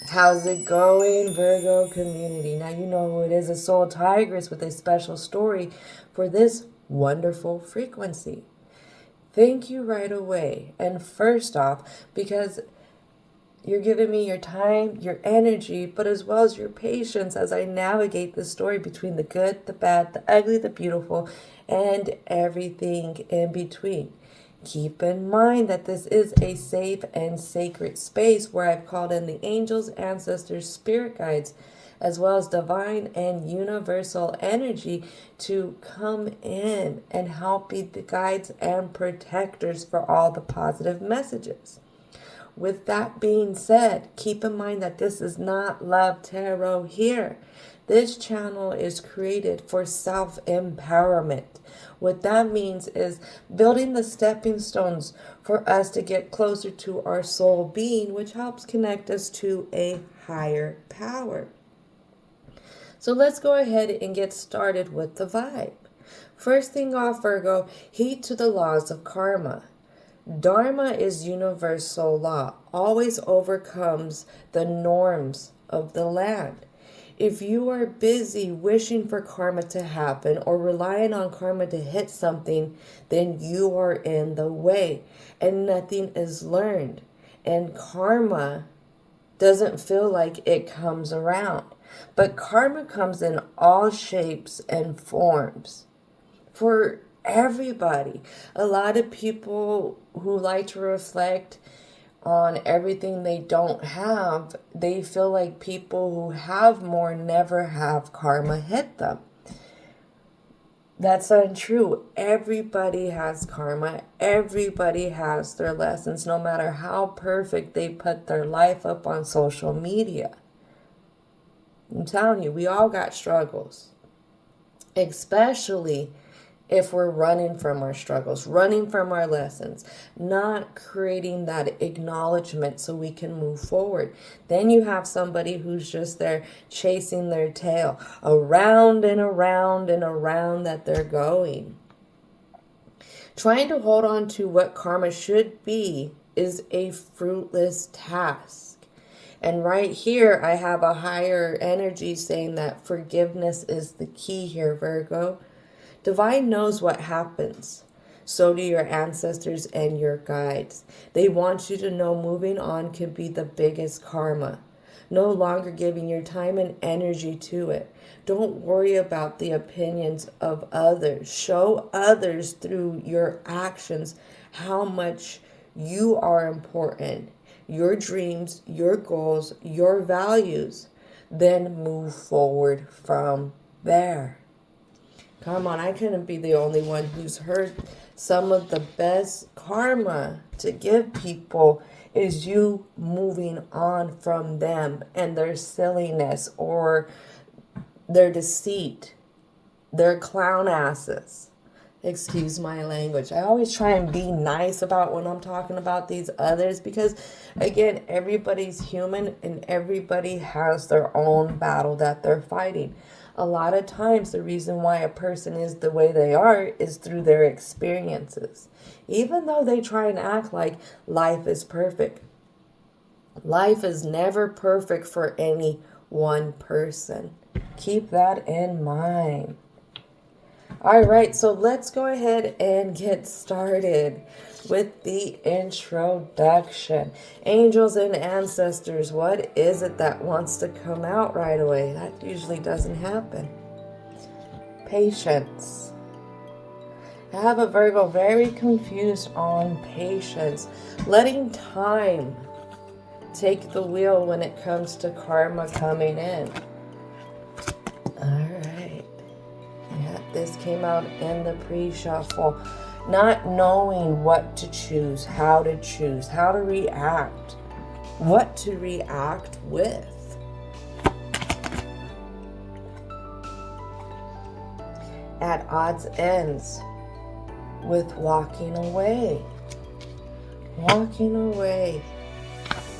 How's it going, Virgo community? Now you know who it is, a soul tigress with a special story for this wonderful frequency. Thank you right away. And first off, because you're giving me your time, your energy, but as well as your patience as I navigate the story between the good, the bad, the ugly, the beautiful, and everything in between. Keep in mind that this is a safe and sacred space where I've called in the angels, ancestors, spirit guides, as well as divine and universal energy to come in and help be the guides and protectors for all the positive messages. With that being said, keep in mind that this is not Love Tarot here. This channel is created for self-empowerment. What that means is building the stepping stones for us to get closer to our soul being, which helps connect us to a higher power. So let's go ahead and get started with the vibe. First thing off, Virgo, heed to the laws of karma. Dharma is universal law, always overcomes the norms of the land. If you are busy wishing for karma to happen or relying on karma to hit something, then you are in the way and nothing is learned. And karma doesn't feel like it comes around. But karma comes in all shapes and forms for everybody. A lot of people who like to reflect on everything they don't have, they feel like people who have more never have karma hit them. That's untrue. Everybody has karma. Everybody has their lessons, no matter how perfect they put their life up on social media. I'm telling you, we all got struggles, especially if we're running from our struggles, running from our lessons, not creating that acknowledgement so we can move forward. Then you have somebody who's just there chasing their tail around and around and around that they're going. Trying to hold on to what karma should be is a fruitless task. And right here, I have a higher energy saying that forgiveness is the key here, Virgo. Divine knows what happens. So do your ancestors and your guides. They want you to know moving on can be the biggest karma. No longer giving your time and energy to it. Don't worry about the opinions of others. Show others through your actions how much you are important. Your dreams, your goals, your values. Then move forward from there. Come on, I couldn't be the only one who's heard some of the best karma to give people is you moving on from them and their silliness or their deceit, their clown asses. Excuse my language. I always try and be nice about when I'm talking about these others because, again, everybody's human and everybody has their own battle that they're fighting. A lot of times the reason why a person is the way they are is through their experiences. Even though they try and act like life is perfect. Life is never perfect for any one person. Keep that in mind. All right, so let's go ahead and get started with the introduction. Angels and ancestors, what is it that wants to come out right away? That usually doesn't happen. Patience. I have a Virgo very confused on patience. Letting time take the wheel when it comes to karma coming in. All right. Yeah, this came out in the pre-shuffle. Not knowing what to choose, how to react, what to react with. At odds ends with walking away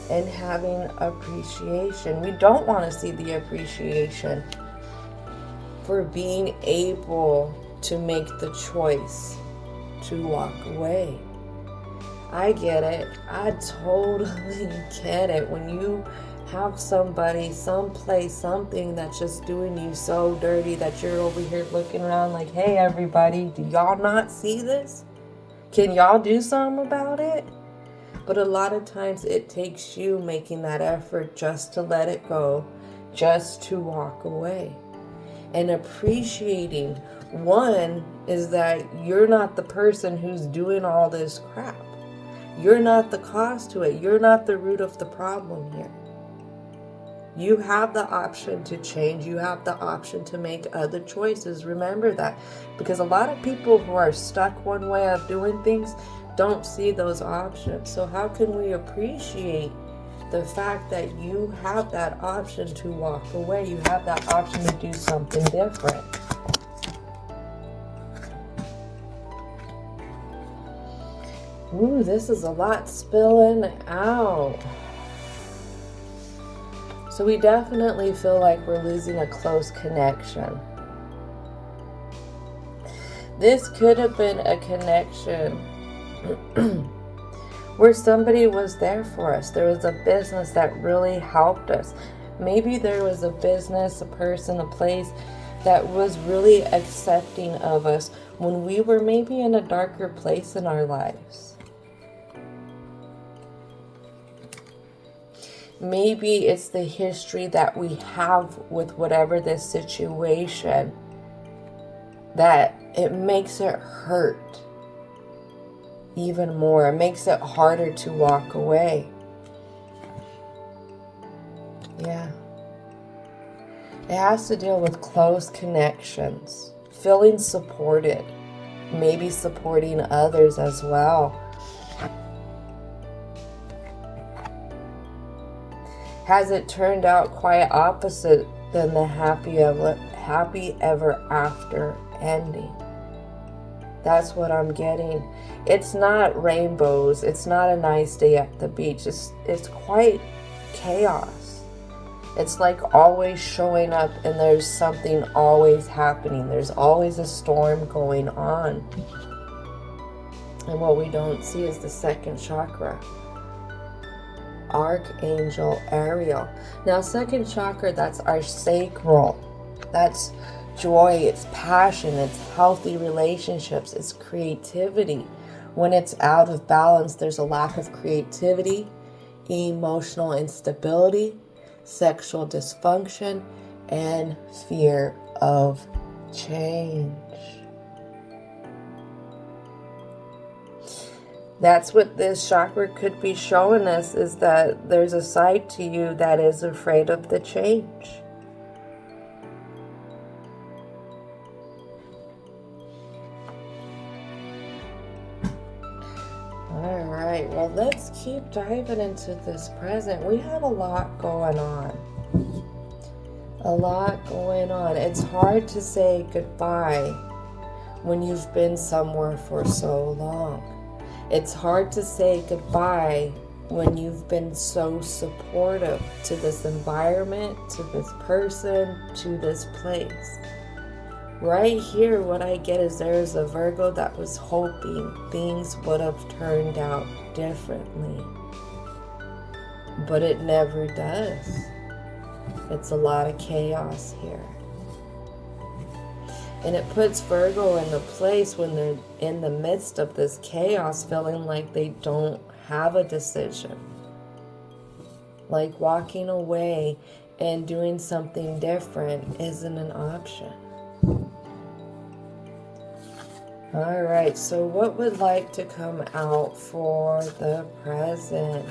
and having appreciation. We don't want to see the appreciation for being able to make the choice to walk away. I get it. I totally get it. When you have somebody, someplace, something that's just doing you so dirty that you're over here looking around like, hey, everybody, do y'all not see this? Can y'all do something about it? But a lot of times it takes you making that effort just to let it go, just to walk away. And appreciating, one, is that you're not the person who's doing all this crap. You're not the cause to it. You're not the root of the problem here. You have the option to change. You have the option to make other choices. Remember that. Because a lot of people who are stuck one way of doing things don't see those options. So how can we appreciate the fact that you have that option to walk away? You have that option to do something different. Ooh, this is a lot spilling out. So we definitely feel like we're losing a close connection. This could have been a connection where somebody was there for us. There was a business that really helped us. Maybe there was a business, a person, a place that was really accepting of us when we were maybe in a darker place in our lives. Maybe it's the history that we have with whatever this situation that it makes it hurt even more. It makes it harder to walk away. Yeah. It has to deal with close connections, feeling supported, maybe supporting others as well. Has it turned out quite opposite than the happy ever after ending? That's what I'm getting. It's not rainbows. It's not a nice day at the beach. It's quite chaos. It's like always showing up and there's something always happening. There's always a storm going on. And what we don't see is the second chakra. Archangel Ariel. Now, second chakra, that's our sacral. That's joy, it's passion, it's healthy relationships, it's creativity. When it's out of balance, there's a lack of creativity, emotional instability, sexual dysfunction, and fear of change. That's what this chakra could be showing us, is that there's a side to you that is afraid of the change. All right, well, let's keep diving into this present. We have a lot going on. A lot going on. It's hard to say goodbye when you've been somewhere for so long. It's hard to say goodbye when you've been so supportive to this environment, to this person, to this place. Right here, what I get is there's a Virgo that was hoping things would have turned out differently. But it never does. It's a lot of chaos here. And it puts Virgo in a place when they're in the midst of this chaos, feeling like they don't have a decision. Like walking away and doing something different isn't an option. All right, so what would like to come out for the present?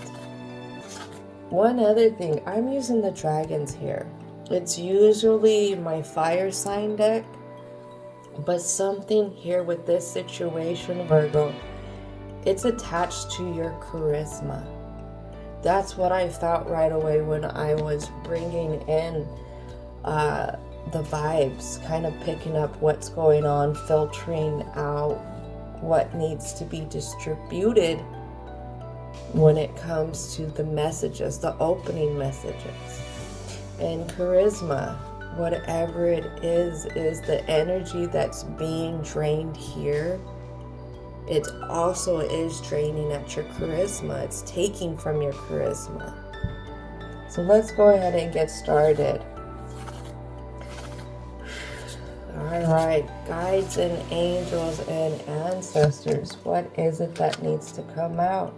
One other thing, I'm using the dragons here. It's usually my fire sign deck. But something here with this situation, Virgo, it's attached to your charisma. That's what I felt right away when I was bringing in the vibes, kind of picking up what's going on, filtering out what needs to be distributed when it comes to the messages, the opening messages. And charisma, whatever it is the energy that's being drained here. It also is draining at your charisma. It's taking from your charisma. It's So let's go ahead and get started. Alright, guides and angels and ancestors, what is it that needs to come out?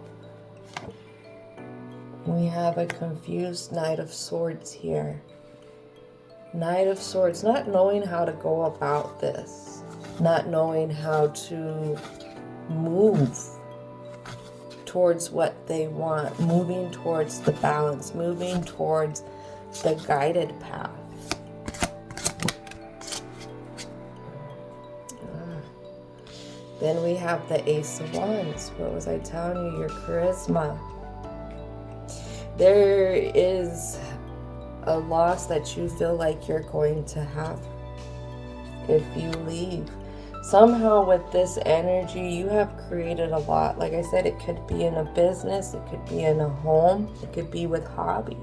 We have a confused Knight of Swords here. Knight of Swords, not knowing how to go about this, not knowing how to move towards what they want, moving towards the balance, moving towards the guided path. Then we have the Ace of Wands. What was I telling you? Your charisma. There is a loss that you feel like you're going to have if you leave. Somehow with this energy, you have created a lot. Like I said, it could be in a business, it could be in a home, it could be with hobbies.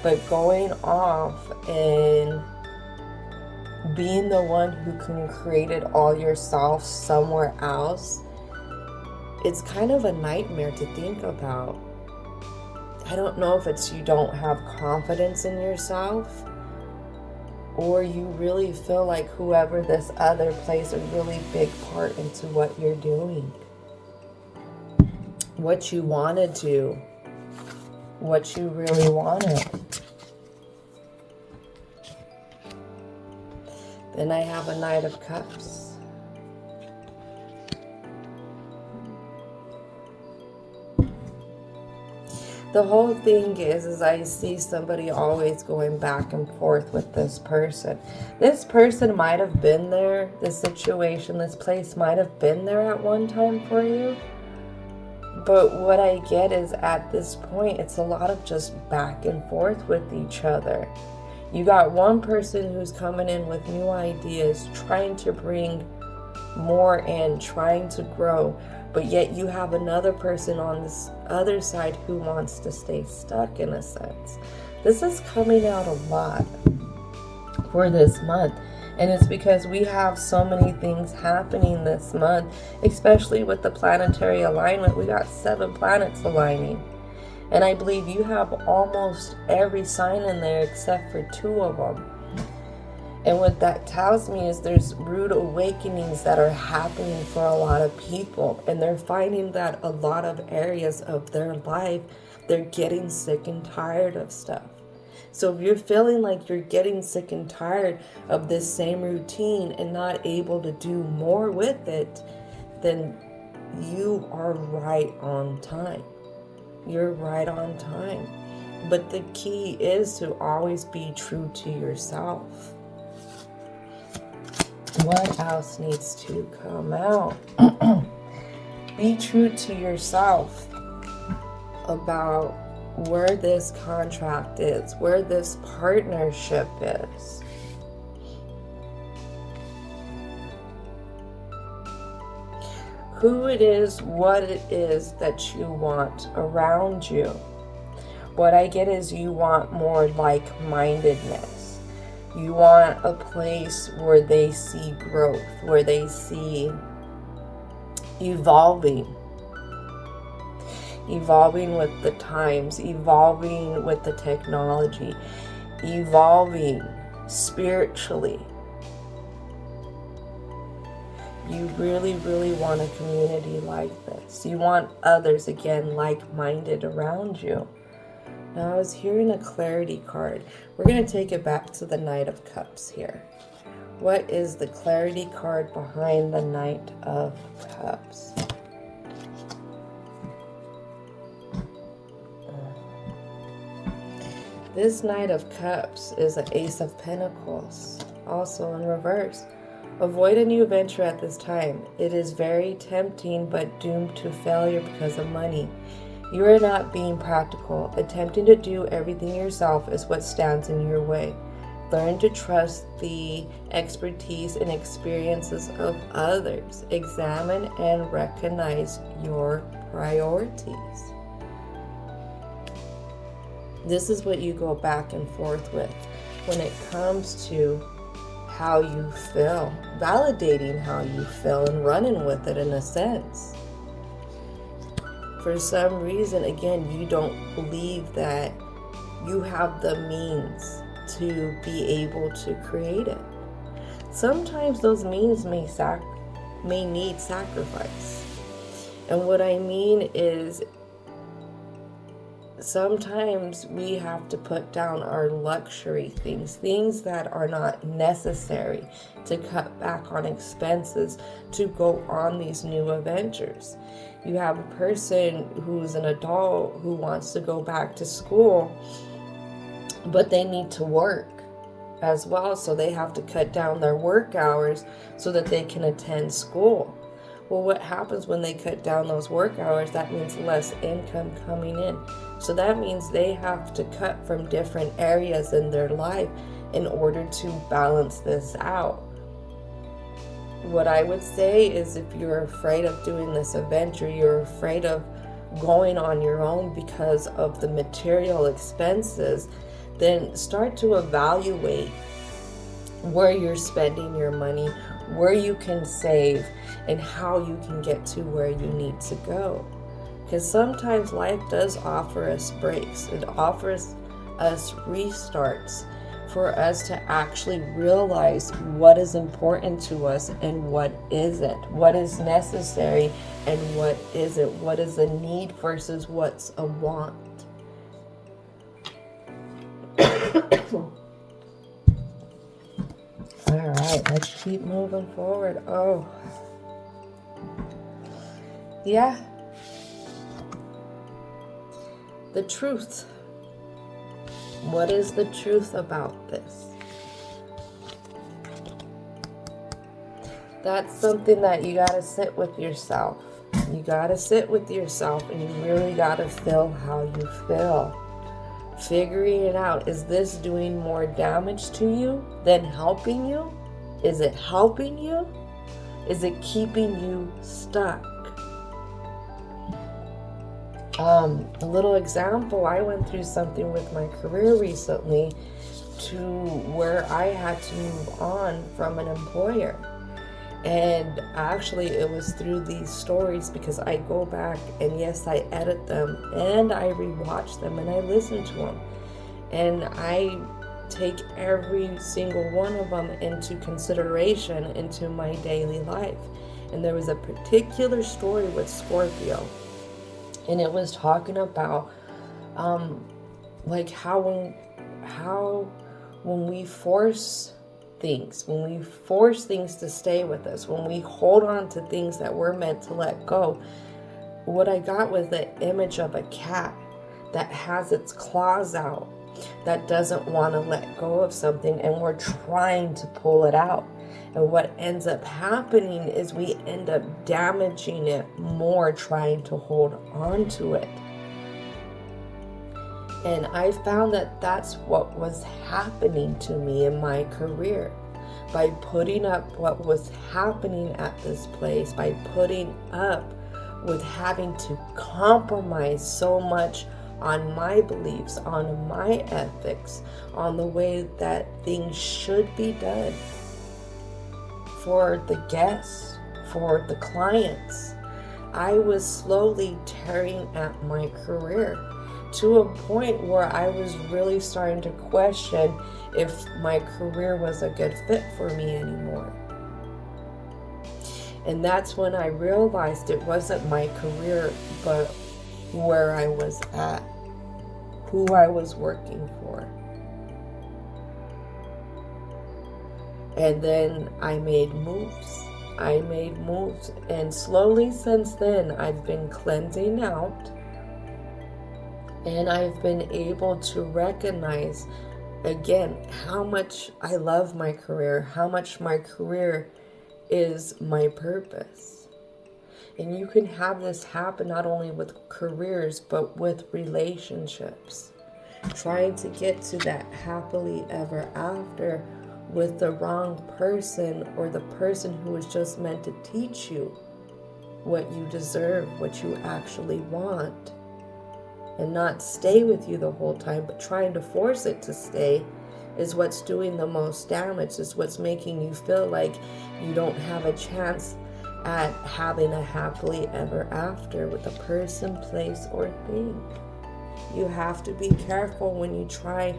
But going off and being the one who can create it all yourself somewhere else, it's kind of a nightmare to think about. I don't know if it's you don't have confidence in yourself, or you really feel like whoever this other plays a really big part into what you're doing, what you want to do, what you really wanted. Then I have a Knight of Cups. The whole thing is I see somebody always going back and forth with this person. This person might have been there, this situation, this place might have been there at one time for you. But what I get is at this point, it's a lot of just back and forth with each other. You got one person who's coming in with new ideas, trying to bring more in, trying to grow. But yet you have another person on this other side who wants to stay stuck in a sense. This is coming out a lot for this month. And it's because we have so many things happening this month, especially with the planetary alignment. We got 7 planets aligning. And I believe you have almost every sign in there except for 2 of them. And what that tells me is there's rude awakenings that are happening for a lot of people. And they're finding that a lot of areas of their life, they're getting sick and tired of stuff. So if you're feeling like you're getting sick and tired of this same routine and not able to do more with it, then you are right on time. You're right on time. But the key is to always be true to yourself. What else needs to come out? Be true to yourself about where this contract is, where this partnership is. Who it is, what it is that you want around you. What I get is you want more like-mindedness. You want a place where they see growth, where they see evolving with the times, evolving with the technology, evolving spiritually. You really, really want a community like this. You want others, again, like-minded around you. Now, I was hearing a clarity card. We're going to take it back to the Knight of Cups here. What is the clarity card behind the Knight of Cups? This Knight of Cups is an Ace of Pentacles, also in reverse. Avoid a new venture at this time. It is very tempting but doomed to failure because of money. You are not being practical. Attempting to do everything yourself is what stands in your way. Learn to trust the expertise and experiences of others. Examine and recognize your priorities. This is what you go back and forth with when it comes to how you feel, validating how you feel and running with it in a sense. For some reason, again, you don't believe that you have the means to be able to create it. Sometimes those means may need sacrifice. And what I mean is, sometimes we have to put down our luxury things that are not necessary, to cut back on expenses to go on these new adventures. You have a person who's an adult who wants to go back to school, but they need to work as well, so they have to cut down their work hours so that they can attend school. Well, what happens when they cut down those work hours? That means less income coming in. So that means they have to cut from different areas in their life in order to balance this out. What I would say is, if you're afraid of doing this adventure, you're afraid of going on your own because of the material expenses, then start to evaluate where you're spending your money, where you can save, and how you can get to where you need to go. Because sometimes life does offer us breaks. It offers us restarts for us to actually realize what is important to us and what isn't, what is necessary and what isn't, what is a need versus what's a want. All right, let's keep moving forward. Oh, yeah. The truth. What is the truth about this? That's something that you got to sit with yourself. You got to sit with yourself, and you really got to feel how you feel. Figuring it out. Is this doing more damage to you than helping you? Is it helping you? Is it keeping you stuck? A little example, I went through something with my career recently to where I had to move on from an employer. And actually it was through these stories, because I go back and yes, I edit them and I rewatch them and I listen to them. And I take every single one of them into consideration into my daily life. And there was a particular story with Scorpio. And it was talking about like how when we force things to stay with us, when we hold on to things that we're meant to let go. What I got was the image of a cat that has its claws out, that doesn't want to let go of something, and we're trying to pull it out. And what ends up happening is we end up damaging it more, trying to hold on to it. And I found that that's what was happening to me in my career. By putting up what was happening at this place, by putting up with having to compromise so much on my beliefs, on my ethics, on the way that things should be done for the guests, for the clients, I was slowly tearing at my career to a point where I was really starting to question if my career was a good fit for me anymore. And that's when I realized it wasn't my career, but where I was at, who I was working for. And then I made moves. And slowly since then, I've been cleansing out. And I've been able to recognize, again, how much I love my career, how much my career is my purpose. And you can have this happen not only with careers, but with relationships. Trying to get to that happily ever after with the wrong person, or the person who is just meant to teach you what you deserve, what you actually want, and not stay with you the whole time, but trying to force it to stay is what's doing the most damage, is what's making you feel like you don't have a chance at having a happily ever after with a person, place, or thing. You have to be careful when you try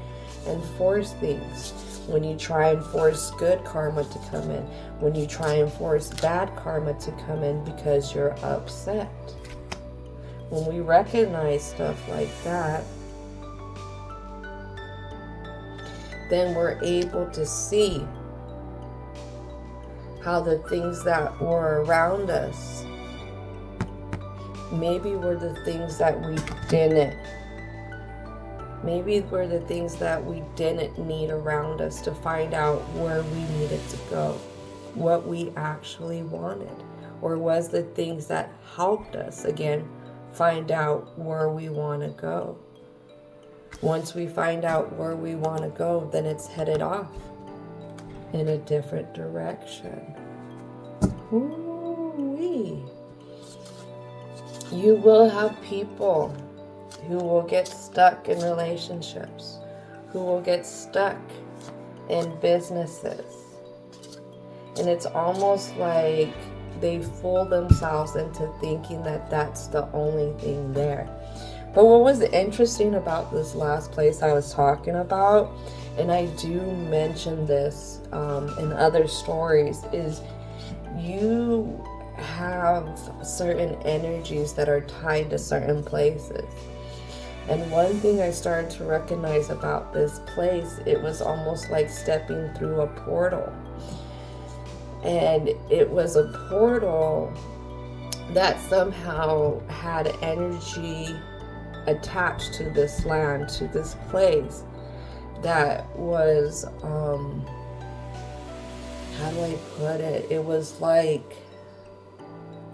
and force things. When you try and force good karma to come in. When you try and force bad karma to come in because you're upset. When we recognize stuff like that, then we're able to see how the things that were around us maybe were the things that we didn't. Maybe were the things that we didn't need around us to find out where we needed to go, what we actually wanted, or was the things that helped us, again, find out where we want to go. Once we find out where we want to go, then it's headed off in a different direction. Ooh-wee. You will have people who will get stuck in relationships, who will get stuck in businesses. And it's almost like they fool themselves into thinking that that's the only thing there. But what was interesting about this last place I was talking about, and I do mention this in other stories, is you have certain energies that are tied to certain places. And one thing I started to recognize about this place, it was almost like stepping through a portal. And it was a portal that somehow had energy attached to this land, to this place, that was, how do I put it? It was like,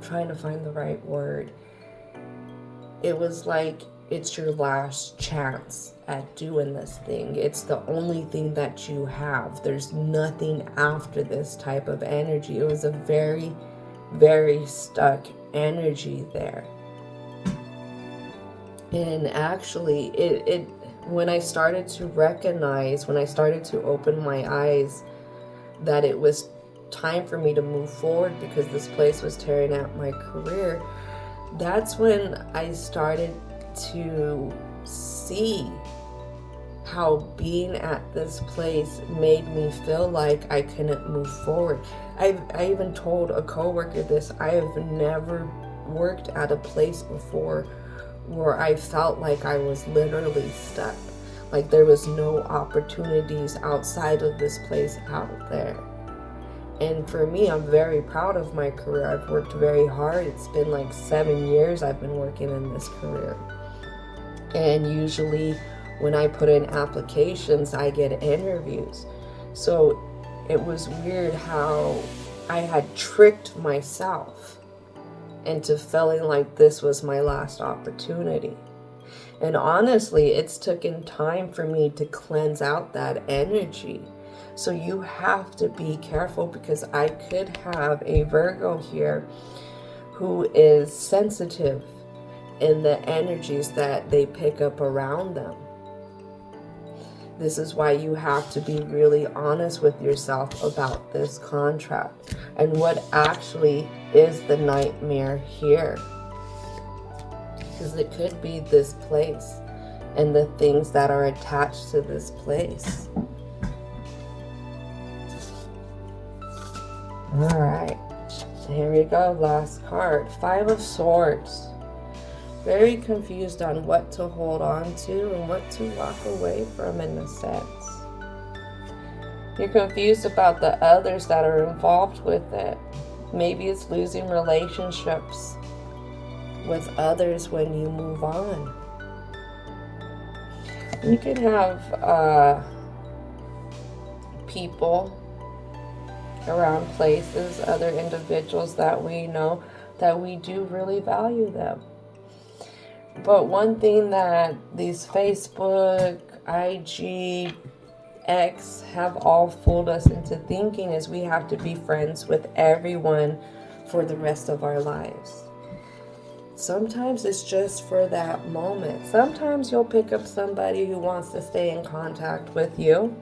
trying to find the right word. It was like, it's your last chance at doing this thing. It's the only thing that you have. There's nothing after this type of energy. It was a very, very stuck energy there. And actually, it when I started to recognize, when I started to open my eyes that it was time for me to move forward because this place was tearing at my career, that's when I started to see how being at this place made me feel like I couldn't move forward. I even told a coworker this. I have never worked at a place before where I felt like I was literally stuck. Like there was no opportunities outside of this place out there. And for me, I'm very proud of my career. I've worked very hard. It's been like 7 years I've been working in this career. And usually when I put in applications, I get interviews. So it was weird how I had tricked myself into feeling like this was my last opportunity. And honestly, it's taken time for me to cleanse out that energy. So you have to be careful, because I could have a Virgo here who is sensitive in the energies that they pick up around them. This is why you have to be really honest with yourself about this contract and what actually is the nightmare here. Because it could be this place and the things that are attached to this place. All right, here we go. Last card, 5 of Swords. Very confused on what to hold on to and what to walk away from, in a sense. You're confused about the others that are involved with it. Maybe it's losing relationships with others when you move on. You can have people around places, other individuals that we know, that we do really value them. But one thing that these Facebook, IG, X have all fooled us into thinking is we have to be friends with everyone for the rest of our lives. Sometimes it's just for that moment. Sometimes you'll pick up somebody who wants to stay in contact with you.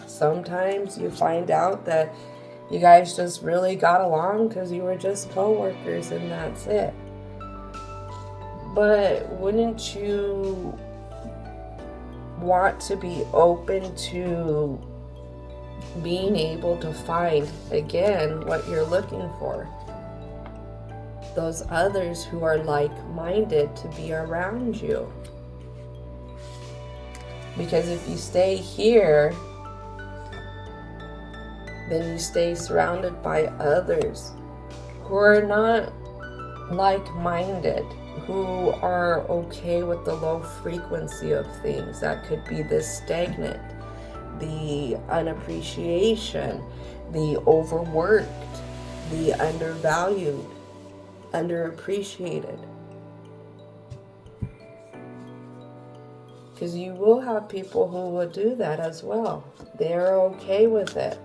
Sometimes you find out that you guys just really got along because you were just co-workers and that's it. But wouldn't you want to be open to being able to find, again, what you're looking for. Those others who are like-minded to be around you. Because if you stay here, then you stay surrounded by others who are not like-minded, who are okay with the low frequency of things. That could be the stagnant, the unappreciation, the overworked, the undervalued, underappreciated. Because you will have people who will do that as well. They're okay with it.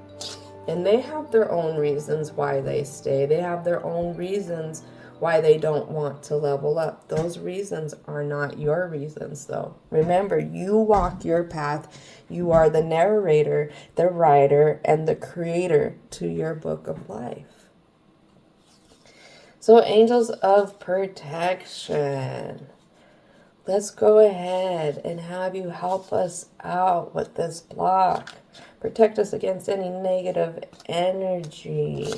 And they have their own reasons why they stay. They have their own reasons why they don't want to level up. Those reasons are not your reasons, though. Remember, you walk your path. You are the narrator, the writer, and the creator to your book of life. So, angels of protection, let's go ahead and have you help us out with this block. Protect us against any negative energy.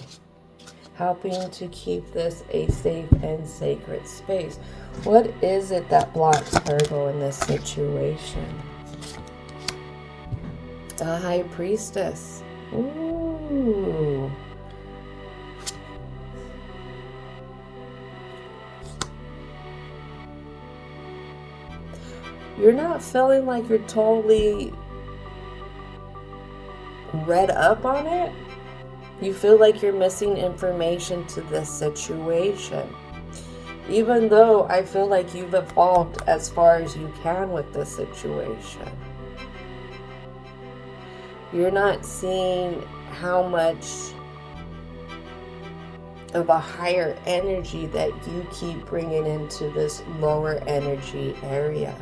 Helping to keep this a safe and sacred space. What is it that blocks Virgo in this situation? The High Priestess. Ooh. You're not feeling like you're totally read up on it. You feel like you're missing information to this situation. Even though I feel like you've evolved as far as you can with this situation. You're not seeing how much of a higher energy that you keep bringing into this lower energy area.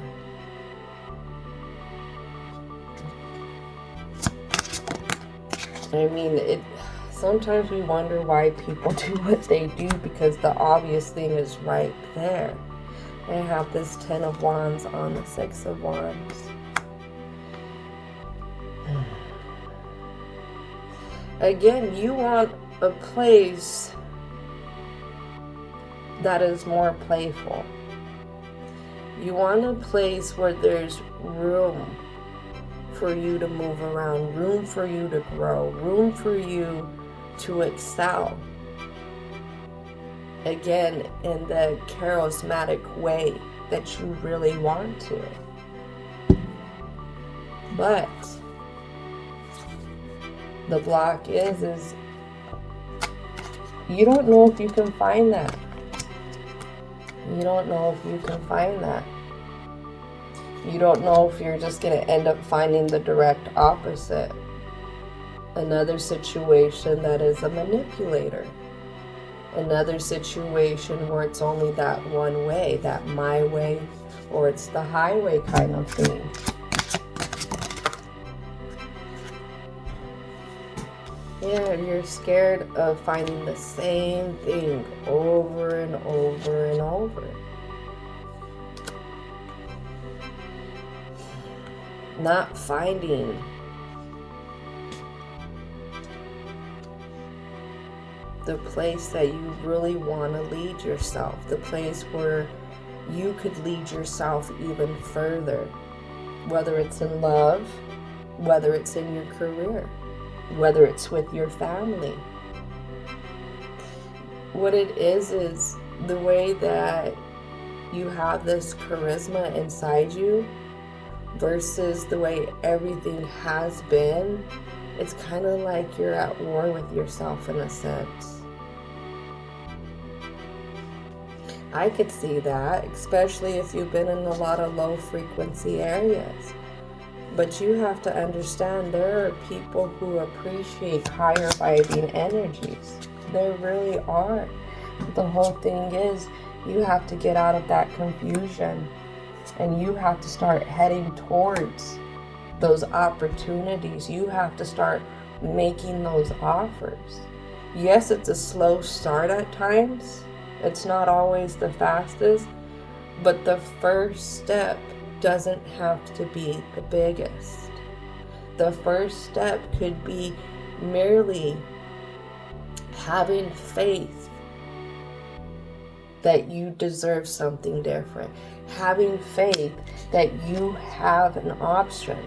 I mean, sometimes we wonder why people do what they do, because the obvious thing is right there. I have this 10 of Wands on the 6 of Wands. Again, you want a place that is more playful. You want a place where there's room for you to move around, room for you to grow, room for you to excel. Again, in the charismatic way that you really want to. But the block is you don't know if you can find that. You don't know if you can find that. You don't know if you're just going to end up finding the direct opposite. Another situation that is a manipulator. Another situation where it's only that one way, that my way, or it's the highway kind of thing. Yeah, you're scared of finding the same thing over and over and over. Not finding the place that you really want to lead yourself, the place where you could lead yourself even further, whether it's in love, whether it's in your career, whether it's with your family. What it is the way that you have this charisma inside you versus the way everything has been. It's kind of like you're at war with yourself in a sense. I could see that, especially if you've been in a lot of low frequency areas. But you have to understand there are people who appreciate higher vibing energies. There really are. The whole thing is you have to get out of that confusion and you have to start heading towards those opportunities. You have to start making those offers. Yes, it's a slow start at times. It's not always the fastest, but the first step doesn't have to be the biggest. The first step could be merely having faith that you deserve something different. Having faith that you have an option.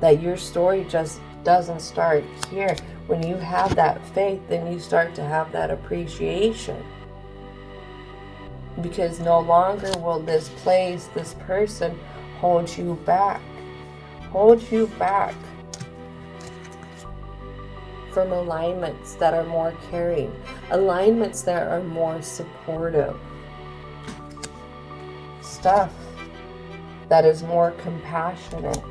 That your story just doesn't start here. When you have that faith, then you start to have that appreciation. Because no longer will this place, this person hold you back. Hold you back from alignments that are more caring. Alignments that are more supportive. Stuff that is more compassionate.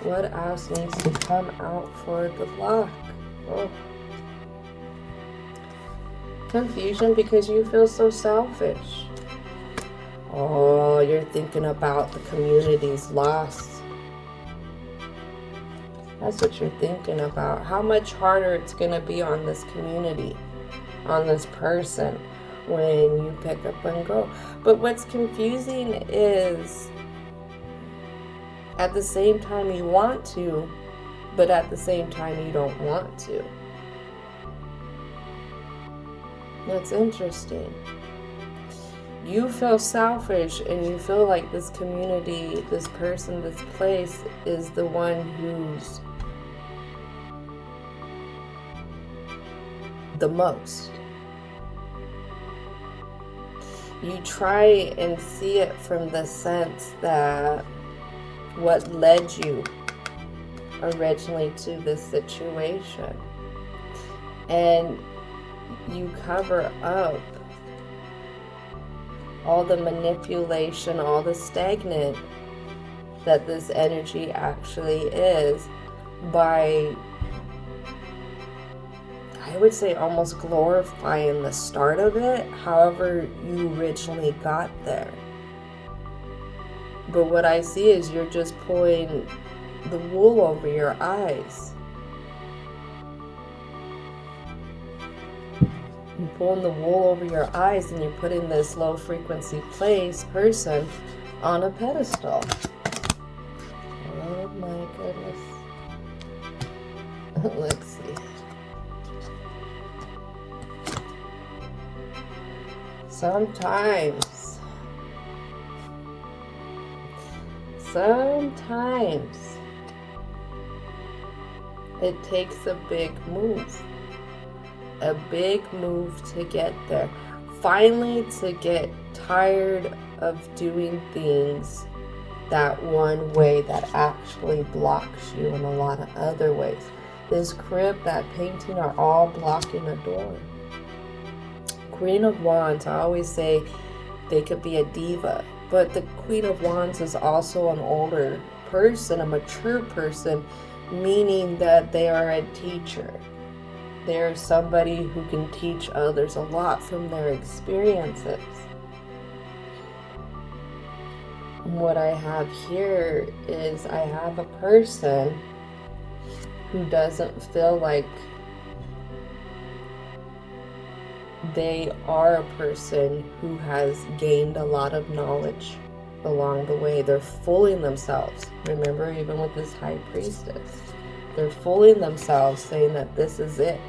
What else needs to come out for the block? Oh. Confusion because you feel so selfish. Oh, you're thinking about the community's loss. That's what you're thinking about. How much harder it's going to be on this community, on this person, when you pick up and go. But what's confusing is, at the same time you want to, but at the same time you don't want to. That's interesting. You feel selfish and you feel like this community, this person, this place is the one who's the most. You try and see it from the sense that what led you originally to this situation. And you cover up all the manipulation, all the stagnant that this energy actually is by, I would say, almost glorifying the start of it, however you originally got there. But what I see is you're just pulling the wool over your eyes. You're pulling the wool over your eyes and you're putting this low frequency person on a pedestal. Oh my goodness. Let's see. Sometimes it takes a big move. A big move to get there. Finally, to get tired of doing things that one way that actually blocks you in a lot of other ways. This crib, that painting are all blocking a door. Queen of Wands, I always say they could be a diva, but the Queen of Wands is also an older person, a mature person, meaning that they are a teacher. They're somebody who can teach others a lot from their experiences. What I have here is I have a person who doesn't feel like they are a person who has gained a lot of knowledge along the way. They're fooling themselves. Remember, even with this High Priestess, they're fooling themselves saying that this is it.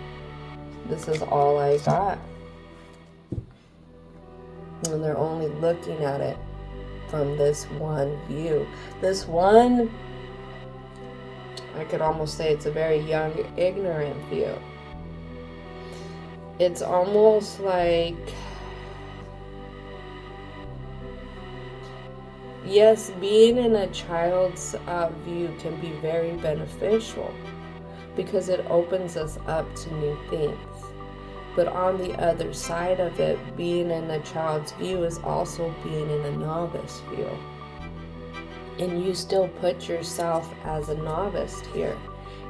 This is all I got. And they're only looking at it from this one view. This one, I could almost say it's a very young, ignorant view. It's almost like, yes, being in a child's view can be very beneficial because it opens us up to new things. But on the other side of it, being in a child's view is also being in a novice view. And you still put yourself as a novice here.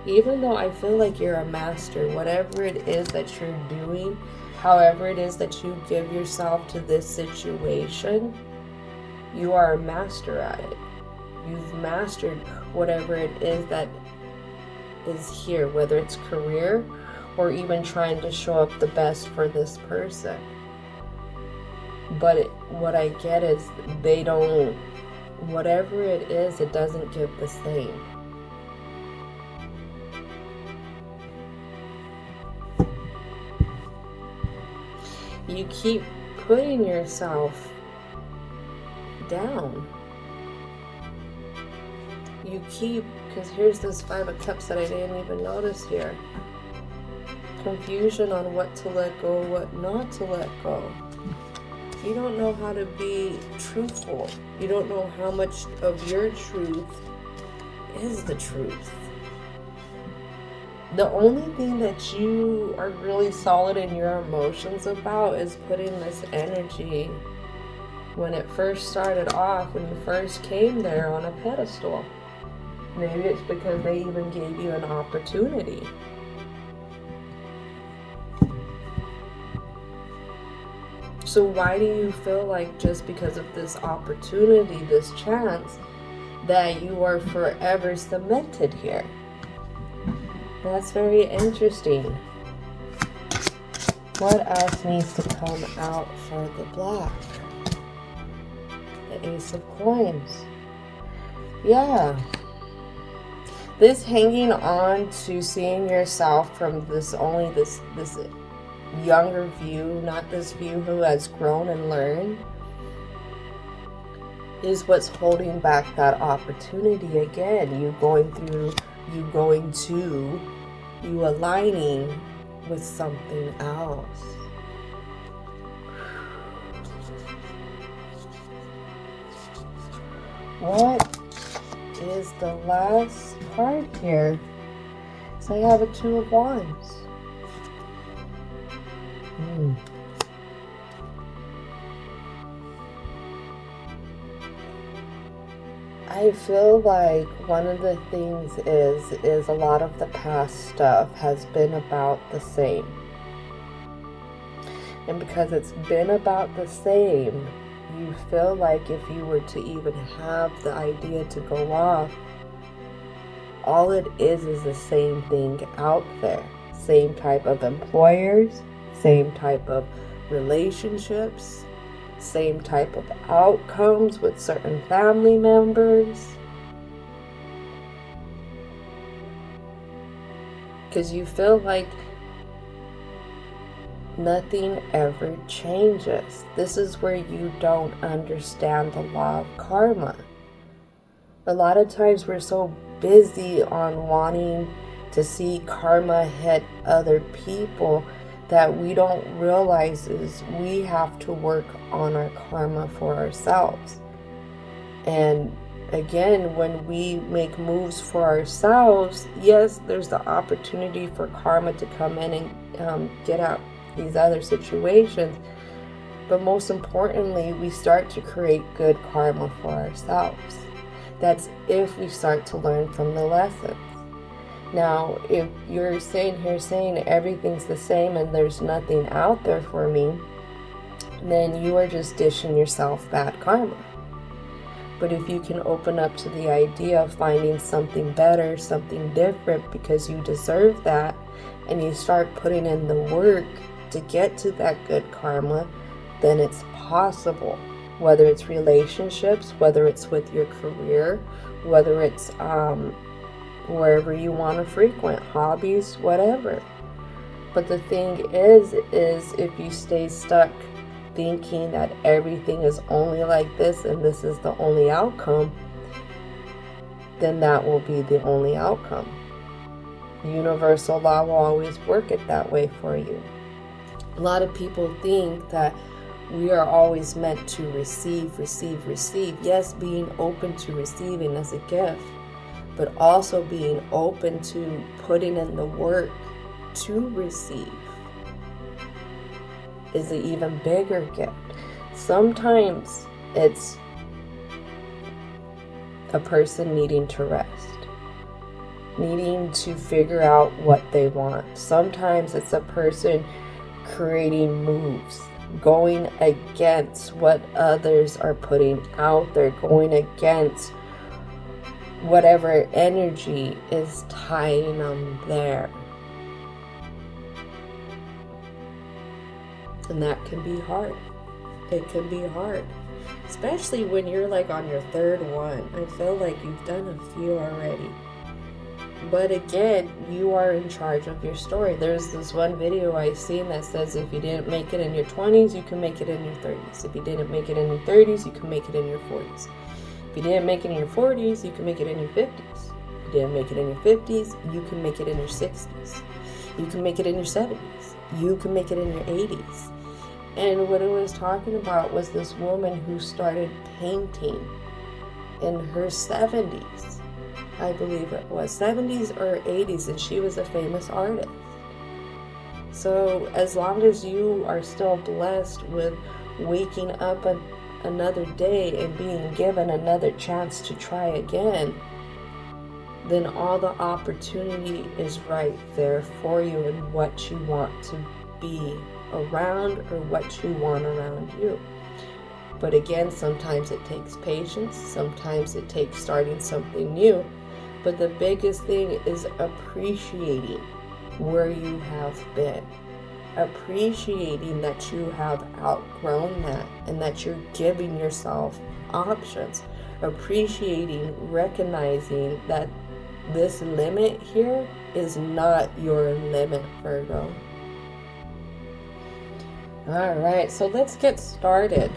Even though I feel like you're a master, whatever it is that you're doing, however it is that you give yourself to this situation, you are a master at it. You've mastered whatever it is that is here, whether it's career, or even trying to show up the best for this person. But what I get is they don't, whatever it is, it doesn't give the same. You keep putting yourself down. You keep, because here's this 5 of Cups that I didn't even notice here. Confusion on what to let go, what not to let go. You don't know how to be truthful. You don't know how much of your truth is the truth. The only thing that you are really solid in your emotions about is putting this energy, when it first started off, when you first came there, on a pedestal. Maybe it's because they even gave you an opportunity. So why do you feel like just because of this opportunity, this chance, that you are forever cemented here? That's very interesting. What else needs to come out for the Black? The Ace of Coins. Yeah. This hanging on to seeing yourself from this younger view, not this view who has grown and learned, is what's holding back that opportunity again. You aligning with something else. What is the last card here? So I have a 2 of Wands. I feel like one of the things is a lot of the past stuff has been about the same. And because it's been about the same, you feel like if you were to even have the idea to go off, all it is the same thing out there. Same type of employers, same type of relationships, same type of outcomes with certain family members. Because you feel like nothing ever changes. This is where you don't understand the law of karma. A lot of times we're so busy on wanting to see karma hit other people that we don't realize is we have to work on our karma for ourselves. And again, when we make moves for ourselves, yes, there's the opportunity for karma to come in and get out these other situations. But most importantly, we start to create good karma for ourselves. That's if we start to learn from the lessons. Now, if you're saying everything's the same and there's nothing out there for me, then you are just dishing yourself bad karma. But if you can open up to the idea of finding something better, something different, because you deserve that, and you start putting in the work to get to that good karma, then it's possible. Whether it's relationships, whether it's with your career, whether it's wherever you want to frequent, hobbies, whatever. But the thing is if you stay stuck thinking that everything is only like this and this is the only outcome, then that will be the only outcome. Universal law will always work it that way for you. A lot of people think that we are always meant to receive. Yes, being open to receiving as a gift, but also being open to putting in the work to receive is an even bigger gift. Sometimes it's a person needing to rest, needing to figure out what they want. Sometimes it's a person creating moves, going against what others are putting out there, going against whatever energy is tying them there. And that can be hard. It can be hard. Especially when you're like on your third one. I feel like you've done a few already. But again, you are in charge of your story. There's this one video I seen that says if you didn't make it in your 20s, you can make it in your 30s. If you didn't make it in your 30s, you can make it in your 40s. If you didn't make it in your 40s, you can make it in your 50s. If you didn't make it in your 50s, you can make it in your 60s. You can make it in your 70s. You can make it in your 80s. And what it was talking about was this woman who started painting in her 70s. I believe it was 70s or 80s, and she was a famous artist. So as long as you are still blessed with waking up another day and being given another chance to try again, then all the opportunity is right there for you and what you want to be around or what you want around you. But again, sometimes it takes patience, sometimes it takes starting something new. But the biggest thing is appreciating where you have been. Appreciating that you have outgrown that and that you're giving yourself options. Appreciating, recognizing that this limit here is not your limit, Virgo. Alright, so let's get started.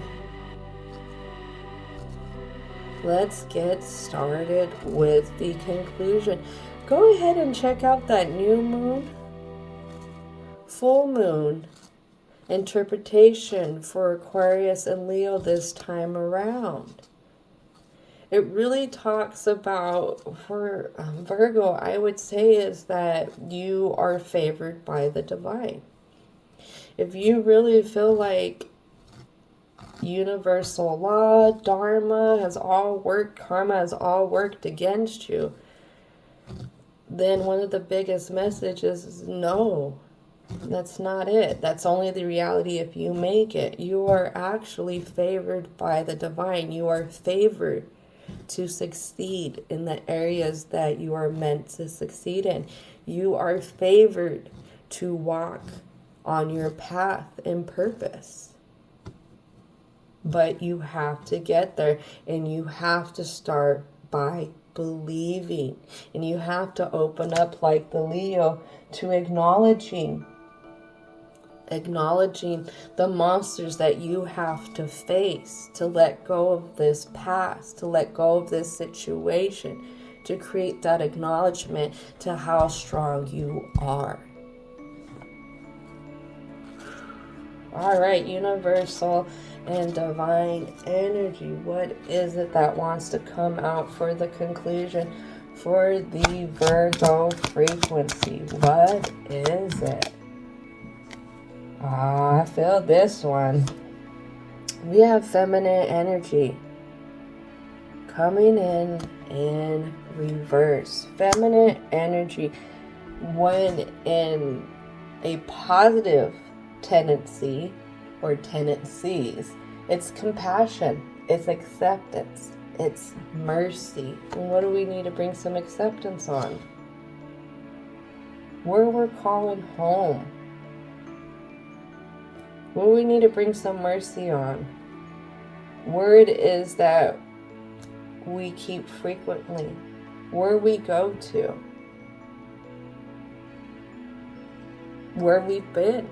Let's get started with the conclusion. Go ahead and check out that new moon, full moon interpretation for Aquarius and Leo this time around. It really talks about, for Virgo, I would say is that you are favored by the divine. If you really feel like universal law, dharma has all worked, karma has all worked against you, then one of the biggest messages is no, that's not it. That's only the reality if you make it. You are actually favored by the divine. You are favored to succeed in the areas that you are meant to succeed in. You are favored to walk on your path in purpose. But you have to get there, and you have to start by believing. And you have to open up like the Leo to acknowledging the monsters that you have to face, to let go of this past, to let go of this situation, to create that acknowledgement to how strong you are. All right, universal and divine energy. What is it that wants to come out for the conclusion for the Virgo frequency? What is it? I feel this one. We have feminine energy coming in reverse. Feminine energy, when in a positive tendency or tendencies, it's compassion, it's acceptance, it's mercy. And what do we need to bring some acceptance on? Where we're calling home. What do we need to bring some mercy on? Where it is that we keep frequently, where we go to, where we've been.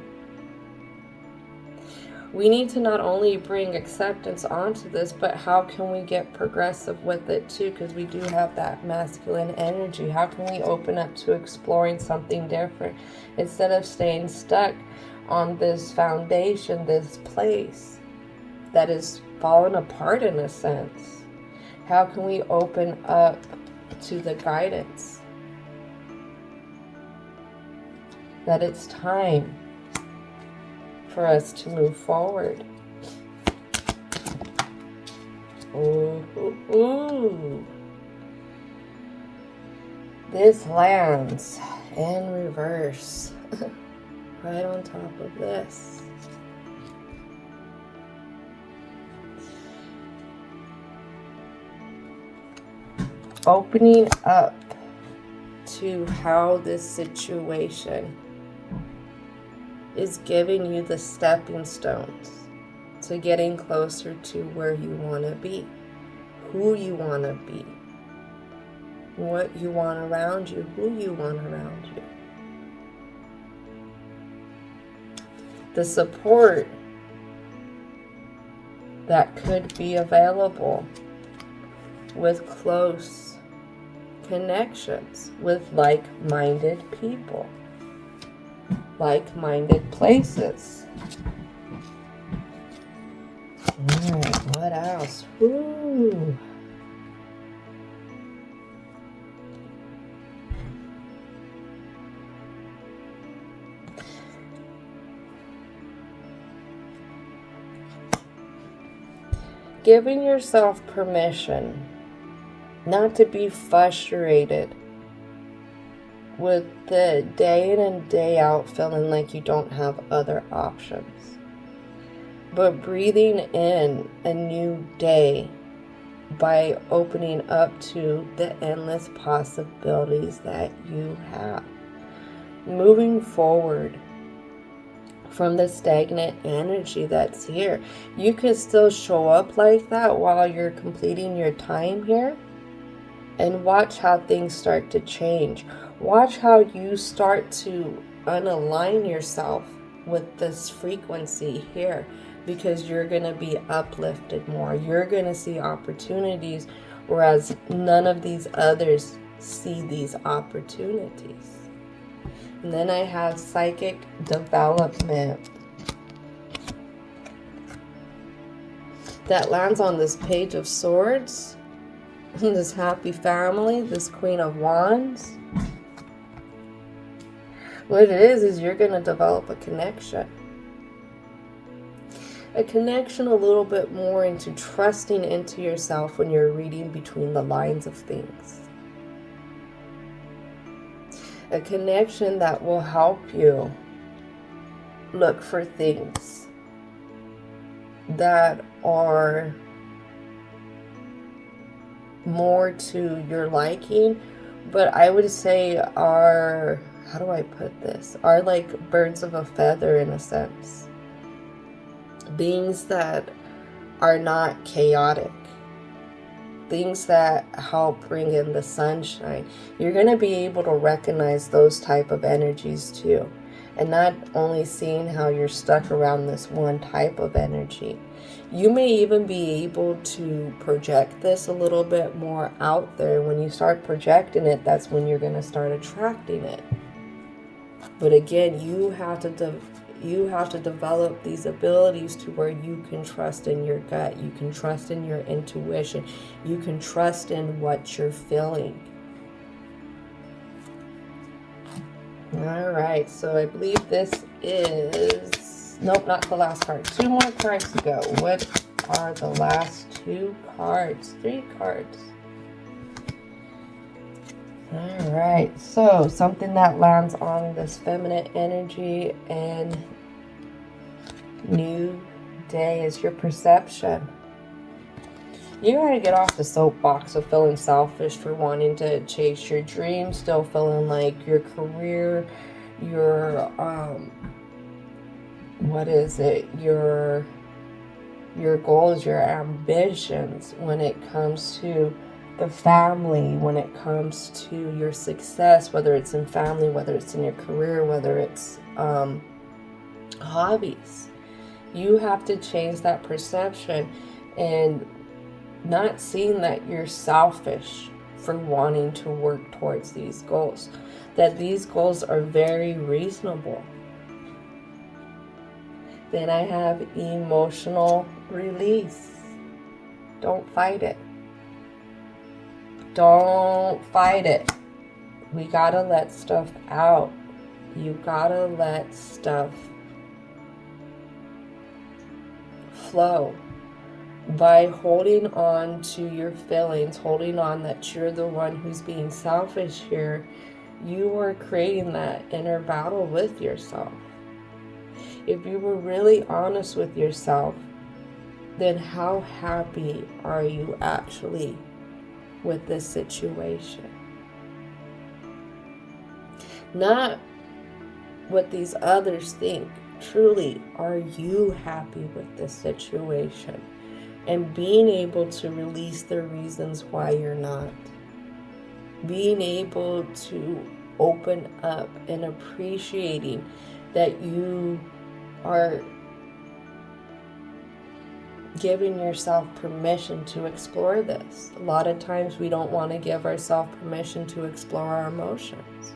We need to not only bring acceptance onto this, but how can we get progressive with it too? Because we do have that masculine energy. How can we open up to exploring something different instead of staying stuck on this foundation, this place that is falling apart in a sense? How can we open up to the guidance that it's time for us to move forward? Ooh. This lands in reverse right on top of this. Opening up to how this situation is giving you the stepping stones to getting closer to where you want to be, who you want to be, what you want around you, who you want around you. The support that could be available with close connections with like-minded people, like-minded places. Alright, what else? Woo! Giving yourself permission not to be frustrated with the day in and day out feeling like you don't have other options, but breathing in a new day by opening up to the endless possibilities that you have. Moving forward from the stagnant energy that's here. You can still show up like that while you're completing your time here, and watch how things start to change. Watch how you start to unalign yourself with this frequency here, because you're going to be uplifted more. You're going to see opportunities, whereas none of these others see these opportunities. And then I have psychic development. That lands on this Page of Swords. This happy family, this Queen of Wands. What it is you're going to develop a connection. A connection a little bit more into trusting into yourself when you're reading between the lines of things. A connection that will help you look for things that are more to your liking, but I would say are, how do I put this, are like birds of a feather in a sense. Things that are not chaotic. Things that help bring in the sunshine. You're going to be able to recognize those type of energies too. And not only seeing how you're stuck around this one type of energy. You may even be able to project this a little bit more out there. When you start projecting it, that's when you're going to start attracting it. But again, you have to develop these abilities to where you can trust in your gut. You can trust in your intuition. You can trust in what you're feeling. All right, so I believe this is, nope, not the last card. 2 more cards to go. What are the last 2 cards? 3 cards. All right, so something that lands on this feminine energy and new day is your perception. You gotta get off the soapbox of feeling selfish for wanting to chase your dreams, still feeling like your career, your your goals, your ambitions when it comes to the family, when it comes to your success, whether it's in family, whether it's in your career, whether it's hobbies. You have to change that perception and not seeing that you're selfish for wanting to work towards these goals. That these goals are very reasonable. Then I have emotional release. Don't fight it. Don't fight it. We gotta let stuff out. You gotta let stuff flow. By holding on to your feelings, holding on that you're the one who's being selfish here, you are creating that inner battle with yourself. If you were really honest with yourself, then how happy are you actually with this situation? Not what these others think, truly, are you happy with this situation? And being able to release the reasons why you're not. Being able to open up and appreciating that you are giving yourself permission to explore this. A lot of times we don't want to give ourselves permission to explore our emotions.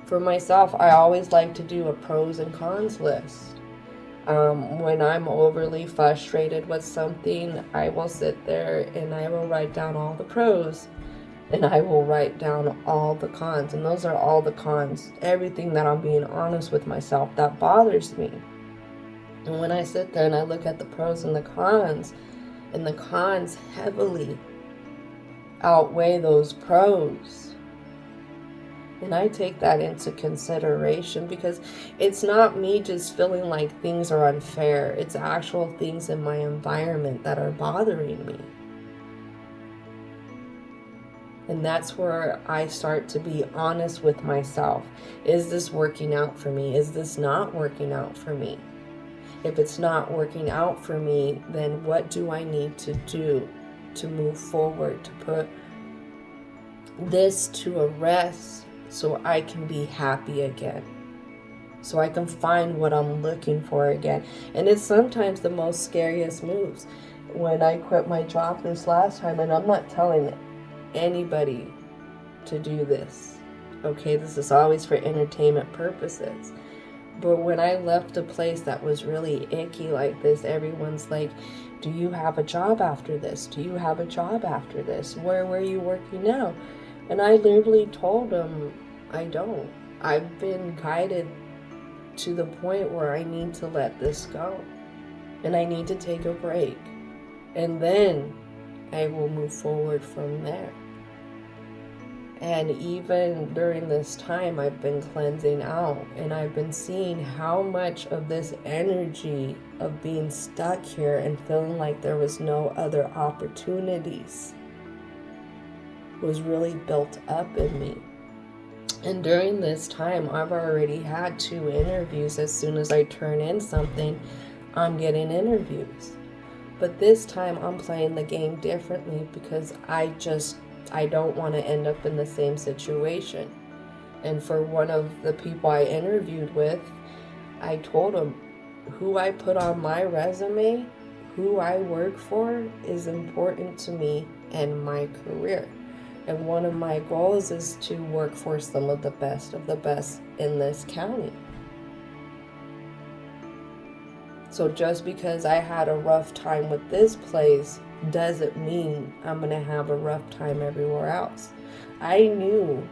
For myself, I always like to do a pros and cons list. When I'm overly frustrated with something, I will sit there and I will write down all the pros and I will write down all the cons. And those are all the cons. Everything that I'm being honest with myself that bothers me. And when I sit there and I look at the pros and the cons heavily outweigh those pros. And I take that into consideration because it's not me just feeling like things are unfair. It's actual things in my environment that are bothering me. And that's where I start to be honest with myself. Is this working out for me? Is this not working out for me? If it's not working out for me, then what do I need to do to move forward, to put this to a rest so I can be happy again? So I can find what I'm looking for again. And it's sometimes the most scariest moves. When I quit my job this last time, and I'm not telling anybody to do this, okay? This is always for entertainment purposes. But when I left a place that was really icky like this, everyone's like, do you have a job after this? Do you have a job after this? Where are you working now? And I literally told them, I don't. I've been guided to the point where I need to let this go. And I need to take a break. And then I will move forward from there. And even during this time, I've been cleansing out, and I've been seeing how much of this energy of being stuck here and feeling like there was no other opportunities was really built up in me. And during this time, I've already had 2 interviews. As soon as I turn in something, I'm getting interviews. But this time, I'm playing the game differently because I don't want to end up in the same situation. And for one of the people I interviewed with, I told him who I put on my resume, who I work for is important to me and my career. And one of my goals is to work for some of the best in this county. So just because I had a rough time with this place doesn't mean I'm going to have a rough time everywhere else. I knew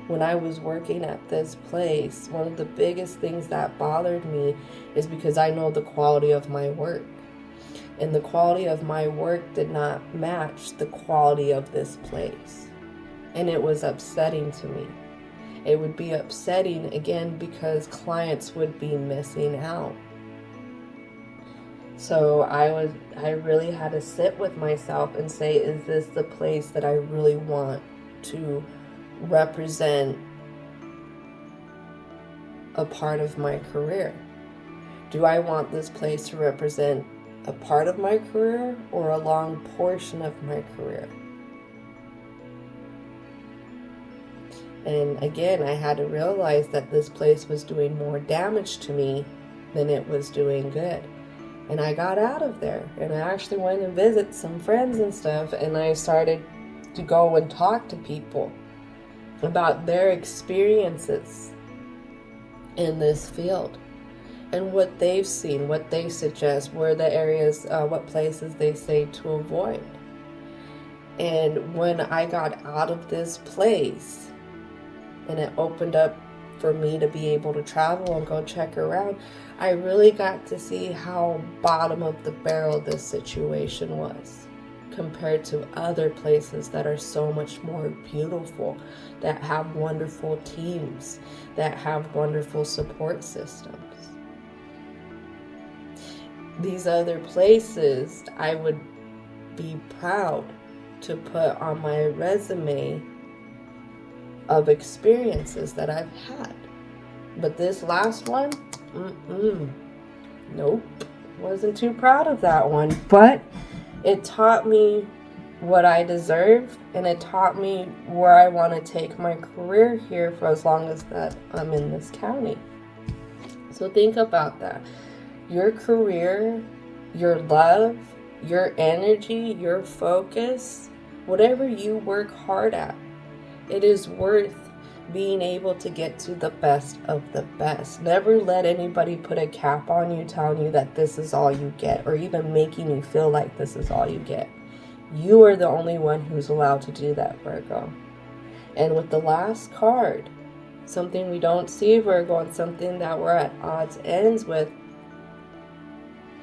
when I was working at this place, one of the biggest things that bothered me is because I know the quality of my work. And the quality of my work did not match the quality of this place. And it was upsetting to me. It would be upsetting again because clients would be missing out. So I really had to sit with myself and say, is this the place that I really want to represent a part of my career? Do I want this place to represent a part of my career or a long portion of my career? And again, I had to realize that this place was doing more damage to me than it was doing good. And I got out of there, and I actually went and visit some friends and stuff, and I started to go and talk to people about their experiences in this field and what they've seen, what they suggest, where the areas, what places they say to avoid. And when I got out of this place and it opened up for me to be able to travel and go check around, I really got to see how bottom of the barrel this situation was compared to other places that are so much more beautiful, that have wonderful teams, that have wonderful support systems. These other places, I would be proud to put on my resume of experiences that I've had. But this last one, Nope. Wasn't too proud of that one. But it taught me what I deserve, and it taught me where I want to take my career here for as long as that I'm in this county. So think about that. Your career, your love, your energy, your focus, whatever you work hard at, it is worth being able to get to the best of the best. Never let anybody put a cap on you, telling you that this is all you get, or even making you feel like this is all you get. You are the only one who's allowed to do that, Virgo. And with the last card, something we don't see, Virgo, and something that we're at odds ends with,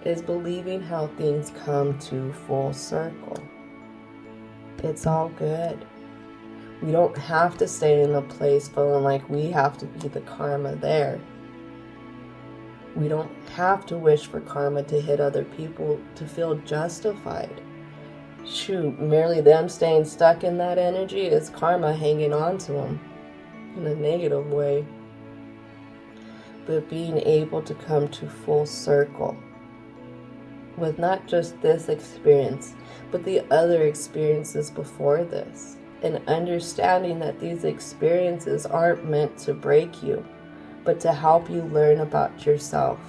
is believing how things come to full circle. It's all good. We don't have to stay in a place feeling like we have to be the karma there. We don't have to wish for karma to hit other people to feel justified. Shoot, merely them staying stuck in that energy is karma hanging on to them in a negative way. But being able to come to full circle with not just this experience, but the other experiences before this. And understanding that these experiences aren't meant to break you, but to help you learn about yourself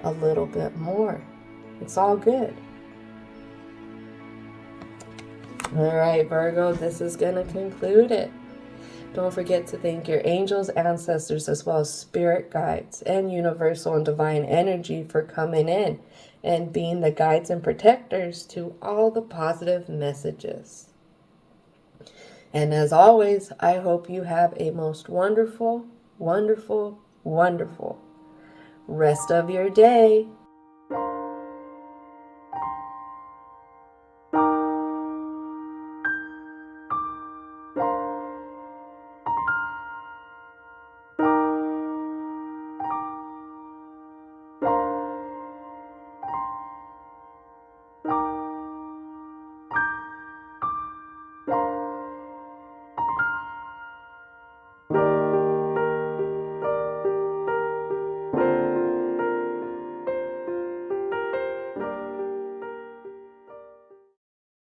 a little bit more. It's all good. All right, Virgo, this is going to conclude it. Don't forget to thank your angels, ancestors, as well as spirit guides and universal and divine energy for coming in and being the guides and protectors to all the positive messages. And as always, I hope you have a most wonderful, wonderful, wonderful rest of your day.